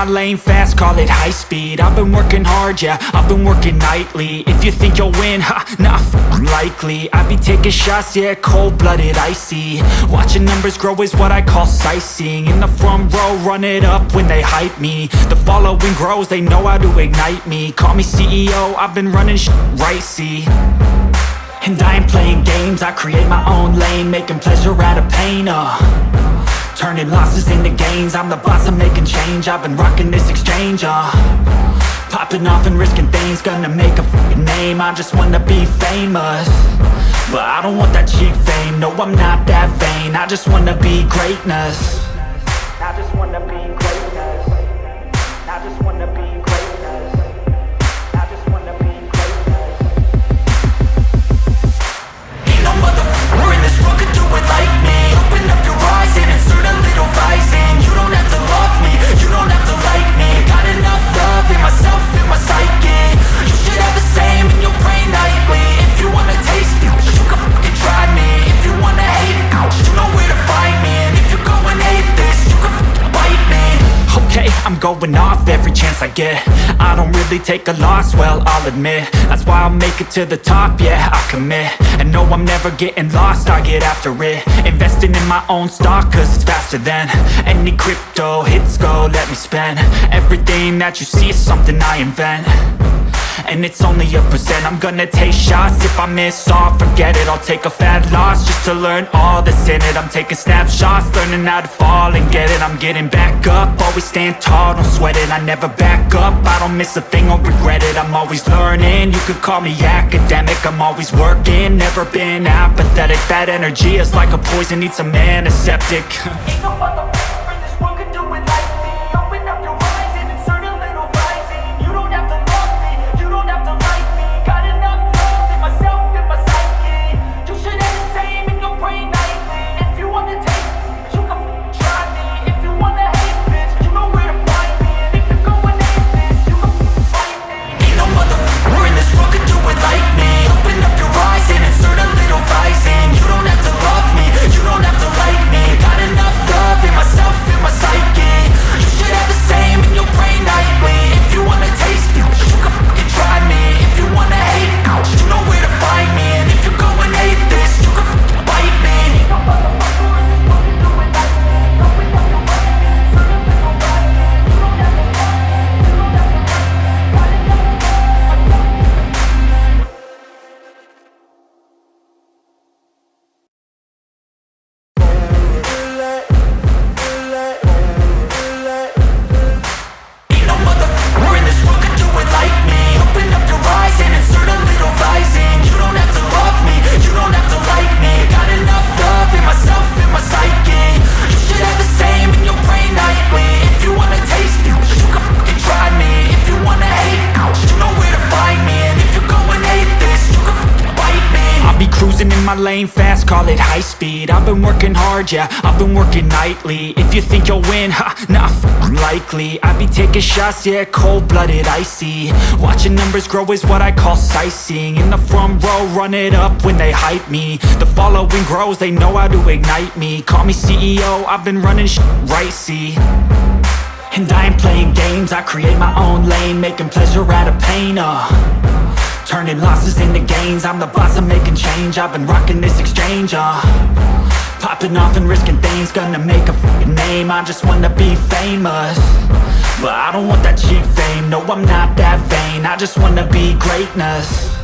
lane fast, call it high speed. I've been working hard, yeah, I've been working nightly. If you think you'll win, ha, not likely. I be taking shots, yeah, cold-blooded, icy. Watching numbers grow is what I call sightseeing. In the front row, run it up when they hype me. The following grows, they know how to ignite me. Call me CEO, I've been running right, see. And I ain't playing games, I create my own lane, making pleasure out of pain, turning losses into gains. I'm the boss, I'm making change. I've been rocking this exchange, popping off and risking things. Gonna make a f***ing name, I just wanna be famous. But I don't want that cheap fame, no I'm not that vain. I just wanna be greatness. I just wanna be greatness. I just wanna be greatness. I just wanna be greatness. Ain't no motherfucker in this world could do it like me. Open up your eyes and insert a little rising. You don't have to love me, you don't have to like me. Got enough love in myself, in my psyche. You should have the same in your brain nightly. If you wanna taste me, you can fucking try me. If you wanna hate me, you know where to find me. And if you're going hate this, you can fucking bite me. Okay, I'm going off every chance I get. I don't really take a loss, well, I'll admit. That's why I'll make it to the top, yeah, I commit. And no, I'm never getting lost, I get after it. Investing in my own stock, cause it's faster than any crypto hits go, let me spend. Everything that you see is something I invent. And it's only a percent. I'm gonna take shots. If I miss all, forget it. I'll take a fat loss just to learn all that's in it. I'm taking snapshots, learning how to fall and get it. I'm getting back up, always stand tall, don't sweat it. I never back up, I don't miss a thing or regret it. I'm always learning, you could call me academic. I'm always working, never been apathetic. That energy is like a poison, needs some antiseptic. Ain't no motherfucker in this world could do it like me. Open up your eyes and insert a little rising. You don't have to love me, you don't have to like me. Got enough love in myself, in my psyche. You should have the same in your brain nightly. If you wanna taste me, you can try me. If you wanna hate bitch, you know where to find me. And if you're going hate this, you can fight me. Ain't no motherfucker in this world could do it like me. Open up your eyes and insert a little rising. You don't have to love me, you don't have to like me. Got enough love in myself, in my psyche. You should have the same in your brain nightly. If you wanna taste me, you can fucking try me. If you wanna hate me, you know where to find me. And if you're going hate this, you can fucking bite me. Ain't no motherfucker in this world can do it like me. Open up your eyes and insert a little rising. You don't have to love me, you don't have to like me. Got enough Ain't no motherfucker in this world could do it like me. Open up your eyes and insert a little rising. You don't have to love me, you don't have to like me. Got enough love in myself, in my psyche. You should have the same in your brain nightly. If you wanna taste me, you can fucking try me. If you wanna hate me, you know where to find me. And if you're going hate this, you can fucking bite me. I'll be cruising in my lane fast, call it high speed. I've been working hard, yeah, I've been working nightly. If you think you'll win, ha, not likely. I be taking shots, yeah, cold-blooded, icy. Watching numbers grow is what I call sightseeing. In the front row, run it up when they hype me. The following grows, they know how to ignite me. Call me CEO, I've been running right, see. And I ain't playing games, I create my own lane, making pleasure out of pain, turning losses into gains. I'm the boss, I'm making change. I've been rocking this exchange, popping off and risking things. Gonna make a f***ing name, I just wanna be famous. But I don't want that cheap fame, no I'm not that vain. I just wanna be greatness.